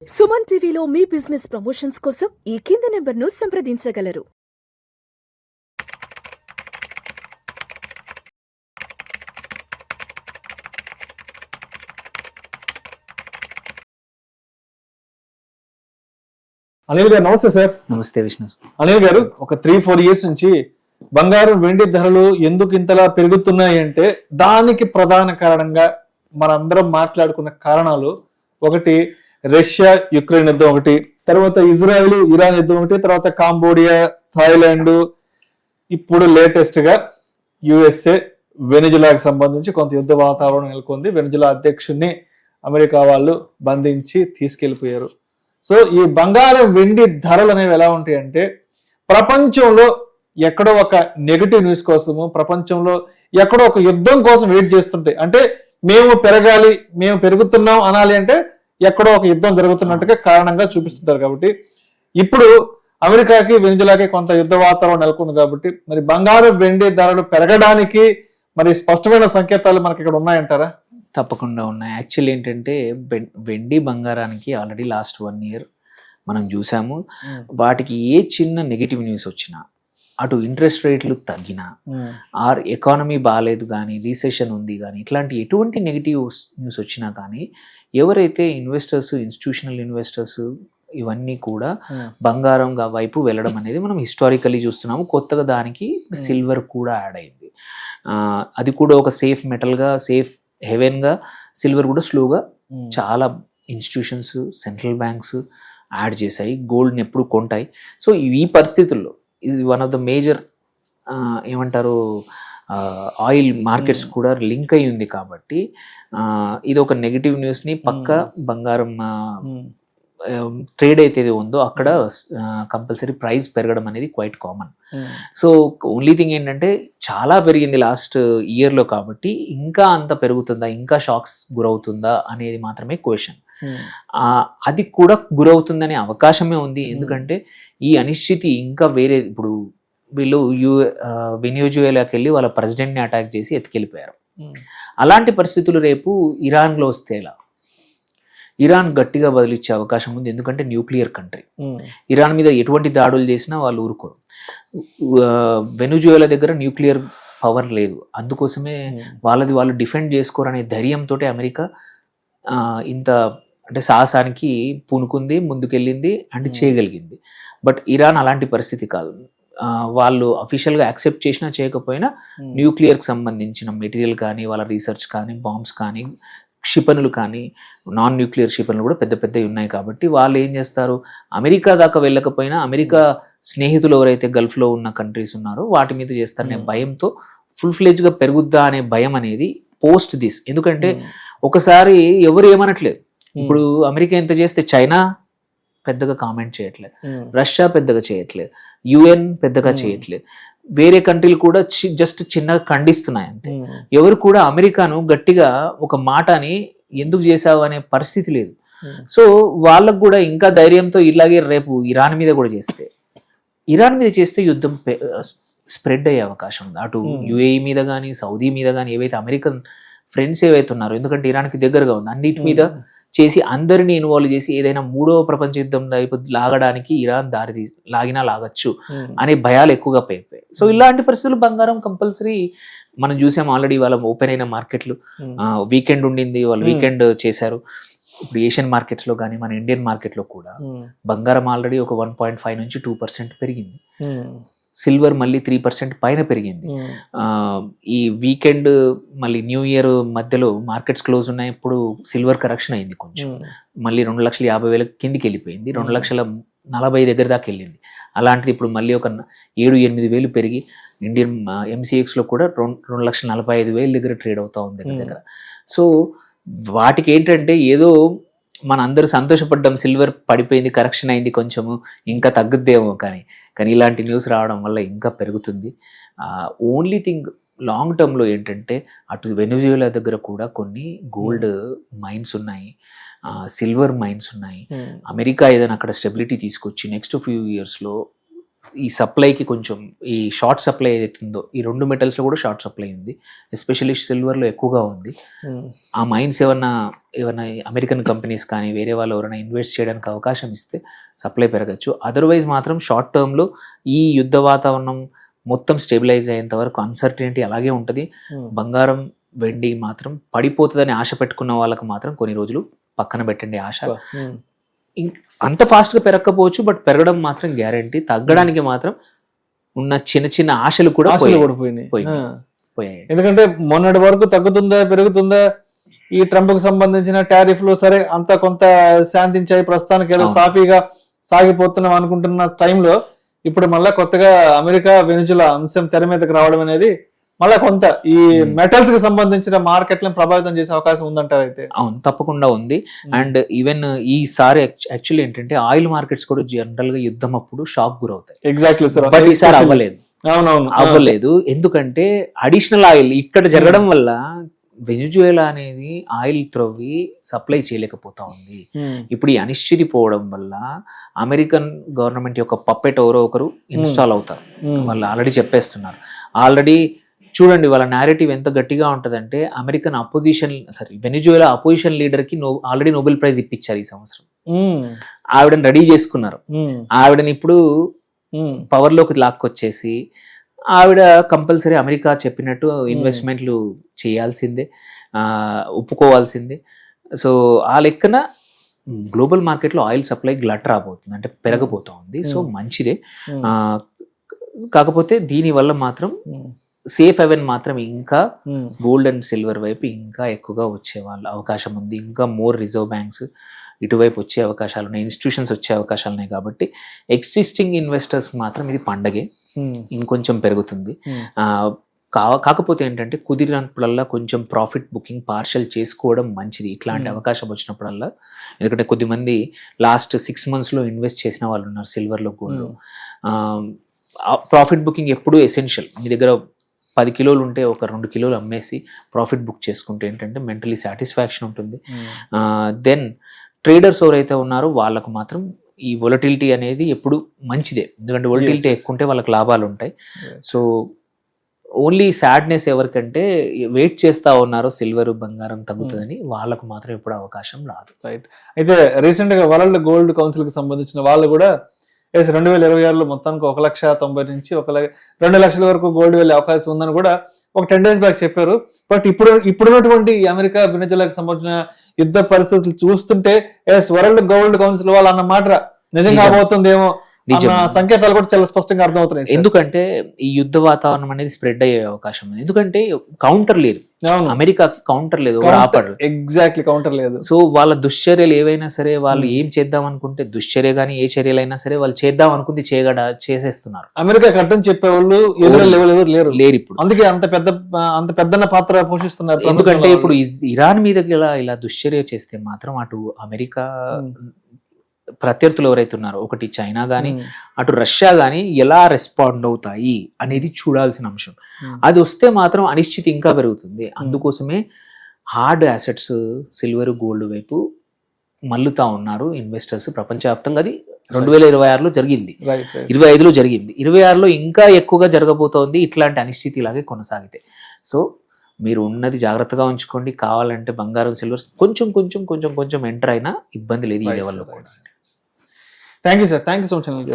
సుమన్ టీవీలో మీ business promotions కోసం ఈ కింది నెంబర్ను సంప్రదించగలరు. అనిల్ గారు నమస్తే సార్. నమస్తే విష్ణు. అనిల్ గారు, ఒక 3-4 ఇయర్స్ నుంచి బంగారం వెండి ధరలు ఎందుకు ఇంతలా పెరుగుతున్నాయి అంటే దానికి ప్రధాన కారణంగా మనందరం మాట్లాడుకున్న కారణాలు ఒకటి రష్యా యుక్రెయిన్ యుద్ధం, ఒకటి తర్వాత ఇజ్రాయెల్ ఇరాన్ యుద్ధం, ఒకటి తర్వాత కాంబోడియా థాయిలాండ్, ఇప్పుడు లేటెస్ట్ గా యుఎస్ఏ వెనిజులాకి సంబంధించి కొంత యుద్ధ వాతావరణం నెలకొంది. వెనిజులా అధ్యక్షుడిని అమెరికా వాళ్ళు బంధించి తీసుకెళ్లిపోయారు. సో ఈ బంగారం వెండి ధరలు అనేవి ఎలా ఉంటాయంటే ప్రపంచంలో ఎక్కడో ఒక నెగటివ్ న్యూస్ కోసము, ప్రపంచంలో ఎక్కడో ఒక యుద్ధం కోసం వెయిట్ చేస్తుంటాయి. అంటే మేము పెరగాలి, మేము పెరుగుతున్నాం అనాలి అంటే ఎక్కడో ఒక యుద్ధం జరుగుతున్నట్టుగా కారణంగా చూపిస్తుంటారు. కాబట్టి ఇప్పుడు అమెరికాకి వెనిజులాకి కొంత యుద్ధ వాతావరణం నెలకొంది. కాబట్టి మరి బంగారం వెండి ధరలు పెరగడానికి మరి స్పష్టమైన సంకేతాలు మనకి ఇక్కడ ఉన్నాయంటారా? తప్పకుండా ఉన్నాయి. యాక్చువల్లీ ఏంటంటే వెండి బంగారానికి ఆల్రెడీ లాస్ట్ 1 year మనం చూసాము. వాటికి ఏ చిన్న నెగిటివ్ న్యూస్ వచ్చినా, అటు ఇంట్రెస్ట్ రేట్లు తగ్గినా, ఆర్ ఎకానమీ బాగాలేదు కానీ, రీసెషన్ ఉంది కానీ, ఇట్లాంటి ఎటువంటి నెగిటివ్ న్యూస్ వచ్చినా కానీ ఎవరైతే ఇన్వెస్టర్స్, ఇన్స్టిట్యూషనల్ ఇన్వెస్టర్స్ ఇవన్నీ కూడా బంగారం వైపు వెళ్ళడం అనేది మనం హిస్టారికల్లీ చూస్తున్నాము. కొత్తగా దానికి సిల్వర్ కూడా యాడ్ అయింది. అది కూడా ఒక సేఫ్ మెటల్గా, సేఫ్ హెవెన్గా సిల్వర్ కూడా స్లోగా చాలా ఇన్స్టిట్యూషన్స్, సెంట్రల్ బ్యాంక్స్ యాడ్ చేశాయి. గోల్డ్ని ఎప్పుడు కొంటాయి. సో ఈ పరిస్థితుల్లో ఇది వన్ ఆఫ్ ద మేజర్ ఏమంటారు ఆయిల్ మార్కెట్స్ కూడా లింక్ అయి ఉంది. కాబట్టి ఇది ఒక నెగిటివ్ న్యూస్ని పక్క బంగారం ట్రేడ్ అయితే ఉందో అక్కడ కంపల్సరీ ప్రైస్ పెరగడం అనేది quite common. So only thing ఏంటంటే చాలా పెరిగింది లాస్ట్ ఇయర్లో, కాబట్టి ఇంకా అంత పెరుగుతుందా, ఇంకా షాక్స్ గురవుతుందా అనేది మాత్రమే క్వశ్చన్. అది కూడా గురవుతుందనే అవకాశమే ఉంది. ఎందుకంటే ఈ అనిశ్చితి ఇంకా వేరే, ఇప్పుడు వీళ్ళు వెనిజువేలాకి వెళ్ళి వాళ్ళ ప్రెసిడెంట్ని అటాక్ చేసి ఎత్తుకెళ్ళిపోయారు. అలాంటి పరిస్థితులు రేపు ఇరాన్లో వస్తే ఎలా? ఇరాన్ గట్టిగా బదిలిచ్చే అవకాశం ఉంది. ఎందుకంటే న్యూక్లియర్ కంట్రీ. ఇరాన్ మీద ఎటువంటి దాడులు చేసినా వాళ్ళు ఊరుకోరు. వెనిజువేలా దగ్గర న్యూక్లియర్ పవర్ లేదు, అందుకోసమే వాళ్ళది వాళ్ళు డిఫెండ్ చేసుకోరనే ధైర్యంతో అమెరికా ఇంత అంటే సాహసానికి పూనుకుంది, ముందుకెళ్ళింది అండ్ చేయగలిగింది. బట్ ఇరాన్ అలాంటి పరిస్థితి కాదు. వాళ్ళు అఫీషియల్గా యాక్సెప్ట్ చేసినా చేయకపోయినా న్యూక్లియర్కి సంబంధించిన మెటీరియల్ కానీ, వాళ్ళ రీసెర్చ్ కానీ, బాంబ్స్ కానీ, క్షిపణులు కానీ, నాన్ న్యూక్లియర్ క్షిపణులు కూడా పెద్ద పెద్దవి ఉన్నాయి. కాబట్టి వాళ్ళు ఏం చేస్తారు, అమెరికా దాకా వెళ్ళకపోయినా అమెరికా స్నేహితులు ఎవరైతే గల్ఫ్లో ఉన్న కంట్రీస్ ఉన్నారో వాటి మీద చేస్తారనే భయంతో ఫుల్ ఫ్లెజ్గా పెరుగుద్దా అనే భయం అనేది పోస్ట్ దిస్. ఎందుకంటే ఒకసారి ఎవరు ఏమనట్లేదు. ఇప్పుడు అమెరికా ఎంత చేస్తే చైనా పెద్దగా కామెంట్ చేయట్లేదు, రష్యా పెద్దగా చేయట్లేదు, యుఎన్ పెద్దగా చేయట్లేదు, వేరే కంట్రీలు కూడా జస్ట్ చిన్నగా ఖండిస్తున్నాయి అంతే. ఎవరు కూడా అమెరికాను గట్టిగా ఒక మాటని ఎందుకు చేసావు అనే పరిస్థితి లేదు. సో వాళ్ళకు కూడా ఇంకా ధైర్యంతో ఇలాగే రేపు ఇరాన్ మీద కూడా చేస్తే, ఇరాన్ మీద చేస్తే యుద్ధం స్ప్రెడ్ అయ్యే అవకాశం ఉంది. అటు యుఏఈ మీద కానీ, సౌదీ మీద కానీ, ఏవైతే అమెరికన్ ఫ్రెండ్స్ ఏవైతే ఉన్నారో, ఎందుకంటే ఇరాన్కి దగ్గరగా ఉంది, అన్నిటి మీద చేసి అందరినీ ఇన్వాల్వ్ చేసి ఏదైనా 3వ ప్రపంచ యుద్ధం లాగడానికి ఇరాన్ లాగినా లాగచ్చు అనే భయాలు ఎక్కువగా పెరిగిపోయాయి. సో ఇలాంటి పరిస్థితులు బంగారం కంపల్సరీ మనం చూసాం. ఆల్రెడీ వాళ్ళ ఓపెన్ అయిన మార్కెట్లు, వీకెండ్ ఉండింది, వాళ్ళు వీకెండ్ చేశారు. ఇప్పుడు ఏషియన్ మార్కెట్స్లో కానీ, మన ఇండియన్ మార్కెట్లో కూడా బంగారం ఆల్రెడీ ఒక 1.5 నుంచి 2% పెరిగింది. సిల్వర్ మళ్ళీ 3% పైన పెరిగింది. ఈ వీకెండ్ మళ్ళీ న్యూ ఇయర్ మధ్యలో మార్కెట్స్ క్లోజ్ ఉన్నాయి. ఇప్పుడు సిల్వర్ కరెక్షన్ అయింది కొంచెం, మళ్ళీ 2,50,000 కిందికి వెళ్ళిపోయింది, 2,40,000 దగ్గర దాకా వెళ్ళింది. అలాంటిది ఇప్పుడు మళ్ళీ ఒక 7-8,000 పెరిగి ఇండియన్ MCXలో కూడా 2,45,000 దగ్గర ట్రేడ్ అవుతా ఉంది దగ్గర. సో వాటికి ఏంటంటే ఏదో మన అందరూ సంతోషపడ్డాం, సిల్వర్ పడిపోయింది, కరెక్షన్ అయింది, కొంచెము ఇంకా తగ్గుద్దేమో, కానీ ఇలాంటి న్యూస్ రావడం వల్ల ఇంకా పెరుగుతుంది. ఓన్లీ థింగ్ లాంగ్ టర్మ్లో ఏంటంటే అటు వెనిజువేలా దగ్గర కూడా కొన్ని గోల్డ్ మైన్స్ ఉన్నాయి, సిల్వర్ మైన్స్ ఉన్నాయి. అమెరికా ఏదైనా అక్కడ స్టెబిలిటీ తీసుకొచ్చి నెక్స్ట్ ఫ్యూ ఇయర్స్లో ఈ సప్లైకి కొంచెం ఈ షార్ట్ సప్లై ఏదైతే ఉందో ఈ 2 మెటల్స్లో కూడా షార్ట్ సప్లై ఉంది, ఎస్పెషల్లీ సిల్వర్లో ఎక్కువగా ఉంది. ఆ మైన్స్ ఏమన్నా అమెరికన్ కంపెనీస్ కానీ వేరే వాళ్ళు ఎవరైనా ఇన్వెస్ట్ చేయడానికి అవకాశం ఇస్తే సప్లై పెరగచ్చు. అదర్వైజ్ మాత్రం షార్ట్ టర్మ్లో ఈ యుద్ధ వాతావరణం మొత్తం స్టెబిలైజ్ అయ్యేంత వరకు అన్సర్టనిటీ అలాగే ఉంటుంది. బంగారం వెండి మాత్రం పడిపోతుందని ఆశ పెట్టుకున్న వాళ్ళకి మాత్రం కొన్ని రోజులు పక్కన పెట్టండి ఆశ. అంత ఫాస్ట్గా పెరగకపోవచ్చు, బట్ పెరగడం మాత్రం గ్యారంటీ. తగ్గడానికి మాత్రం ఉన్న చిన్న చిన్న ఆశలు కూడా పోయాయి. ఎందుకంటే మొన్నటి వరకు తగ్గుతుందా పెరుగుతుందా, ఈ ట్రంప్ కు సంబంధించిన టారిఫ్లు సరే అంత కొంత శాంతించాయి, ప్రస్తుతానికి ఏదో సాఫీగా సాగిపోతున్నాం అనుకుంటున్న టైంలో ఇప్పుడు మళ్ళా కొత్తగా అమెరికా వెనుజులా అంశం తెర మీదకి రావడం అనేది మళ్ళా కొంత ఈ మెటల్స్ కి సంబంధించిన మార్కెట్లను ప్రభావితం చేసే అవకాశం ఉందంటారు అయితే? అవును, తప్పకుండా ఉంది. అండ్ ఈవెన్ ఈసారి యాక్చువల్లీ ఏంటంటే ఆయిల్ మార్కెట్స్ కూడా జనరల్ గా యుద్ధం అప్పుడు షాక్ గురవుతాయి. ఎగ్జాక్ట్లీ సార్, బట్ ఈసారి అవ్వలేదు. అవ్వలేదు ఎందుకంటే అడిషనల్ ఆయిల్ ఇక్కడ జరగడం వల్ల వెనిజుయేలా అనేది ఆయిల్ త్రవ్వి సప్లై చేయలేకపోతా ఉంది. ఇప్పుడు ఈ అనిశ్చితి పోవడం వల్ల అమెరికన్ గవర్నమెంట్ యొక్క పప్పెట్ ఎవరో ఒకరు ఇన్స్టాల్ అవుతారు. వాళ్ళు ఆల్రెడీ చెప్పేస్తున్నారు. ఆల్రెడీ చూడండి వాళ్ళ నేరేటివ్ ఎంత గట్టిగా ఉంటదంటే అమెరికన్ వెనిజుయేలా అపోజిషన్ లీడర్ కి ఆల్రెడీ నోబెల్ ప్రైజ్ ఇప్పించారు ఈ సంవత్సరం. ఆవిడని రెడీ చేసుకున్నారు. ఆవిడని ఇప్పుడు పవర్ లోకి లాక్కొచ్చేసి ఆవిడ కంపల్సరీ అమెరికా చెప్పినట్టు ఇన్వెస్ట్మెంట్లు చేయాల్సిందే, ఒప్పుకోవాల్సిందే. సో ఆ లెక్కన గ్లోబల్ మార్కెట్లో ఆయిల్ సప్లై గ్లట్ రాబోతుంది, అంటే పెరగబోతా ఉంది. సో మంచిదే. కాకపోతే దీనివల్ల మాత్రం సేఫ్ హెవెన్ మాత్రం ఇంకా గోల్డ్ అండ్ సిల్వర్ వైపు ఇంకా ఎక్కువగా వచ్చే వాళ్ళ అవకాశం ఉంది. ఇంకా మోర్ రిజర్వ్ బ్యాంక్స్ ఇటువైపు వచ్చే అవకాశాలు ఉన్నాయి, ఇన్స్టిట్యూషన్స్ వచ్చే అవకాశాలు ఉన్నాయి. కాబట్టి ఎగ్జిస్టింగ్ ఇన్వెస్టర్స్ మాత్రం ఇది పండగే, ఇంకొంచెం పెరుగుతుంది. కాకపోతే ఏంటంటే కుదిరినప్పుడల్లా కొంచెం ప్రాఫిట్ బుకింగ్ పార్షల్ చేసుకోవడం మంచిది ఇట్లాంటి అవకాశం వచ్చినప్పుడల్లా. ఎందుకంటే కొద్దిమంది లాస్ట్ 6 monthsలో ఇన్వెస్ట్ చేసిన వాళ్ళు ఉన్నారు సిల్వర్లో, గోల్డ్లో. ప్రాఫిట్ బుకింగ్ ఎప్పుడూ ఎసెన్షియల్. మీ దగ్గర 10 కిలోలు ఉంటే ఒక 2 కిలోలు అమ్మేసి ప్రాఫిట్ బుక్ చేసుకుంటే ఏంటంటే మెంటలీ సాటిస్ఫాక్షన్ ఉంటుంది. దెన్ ట్రేడర్స్ ఎవరైతే ఉన్నారో వాళ్ళకు మాత్రం ఈ వొలటిలిటీ అనేది ఎప్పుడు మంచిదే, ఎందుకంటే వొలటిలిటీ ఎక్కువ ఉంటే వాళ్ళకి లాభాలు ఉంటాయి. సో ఓన్లీ సాడ్నెస్ ఎవరికంటే వెయిట్ చేస్తా ఉన్నారో సిల్వర్ బంగారం తగ్గుతుందని, వాళ్ళకు మాత్రం ఎప్పుడు అవకాశం రాదు. రైట్. అయితే రీసెంట్ గా వరల్డ్ గోల్డ్ కౌన్సిల్ కి సంబంధించిన వాళ్ళు కూడా 2026లో మొత్తానికి 1,90,000 నుంచి 2 లక్షల వరకు గోల్డ్ వెళ్ళే అవకాశం ఉందని కూడా ఒక 10 days బ్యాక్ చెప్పారు. బట్ ఇప్పుడున్నటువంటి అమెరికా వెనిజులాకి సంబంధించిన యుద్ధ పరిస్థితులు చూస్తుంటే వరల్డ్ గోల్డ్ కౌన్సిల్ వాళ్ళు అన్న మాట నిజంగా కాబోతుందేమో సంకేతాలు కూడా చాలా స్పష్టంగా అర్థమవుతున్నాయి. ఎందుకంటే ఈ యుద్ధ వాతావరణం అనేది స్ప్రెడ్ అయ్యే అవకాశం ఉంది. ఎందుకంటే కౌంటర్ లేదు, అమెరికాకి కౌంటర్ లేదు, ఎగ్జాక్ట్లీ కౌంటర్ లేదు. సో వాళ్ళ దుశ్చర్యలు ఏవైనా సరే, వాళ్ళు ఏం చేద్దాం అనుకుంటే దుశ్చర్య కానీ ఏ చర్యలైనా సరే వాళ్ళు చేద్దాం అనుకుంది చేసేస్తున్నారు. అమెరికా కట్టని చెప్పేవాళ్ళు ఎవరు లేరు ఇప్పుడు. అందుకే అంత పెద్ద పాత్ర పోషిస్తున్నారు. ఎందుకంటే ఇప్పుడు ఇరాన్ మీద ఇలా దుశ్చర్య చేస్తే మాత్రం అటు అమెరికా ప్రత్యర్థులు ఎవరైతే ఉన్నారో, ఒకటి చైనా కానీ అటు రష్యా కానీ ఎలా రెస్పాండ్ అవుతాయి అనేది చూడాల్సిన అంశం. అది వస్తే మాత్రం అనిశ్చితి ఇంకా పెరుగుతుంది. అందుకోసమే హార్డ్ అసెట్స్ సిల్వర్ గోల్డ్ వైపు మల్లుతా ఉన్నారు ఇన్వెస్టర్స్ ప్రపంచవ్యాప్తంగా. అది 2026లో జరిగింది, 25లో జరిగింది, 26లో ఇంకా ఎక్కువగా జరగబోతోంది ఇట్లాంటి అనిశ్చితి ఇలాగే కొనసాగితే. సో మీరు ఉన్నది జాగ్రత్తగా ఉంచుకోండి. కావాలంటే బంగారం సిల్వర్ కొంచెం ఎంటర్ అయినా ఇబ్బంది లేదు ఈ లెవెల్లో కూడా. Thank you sir, thank you so much.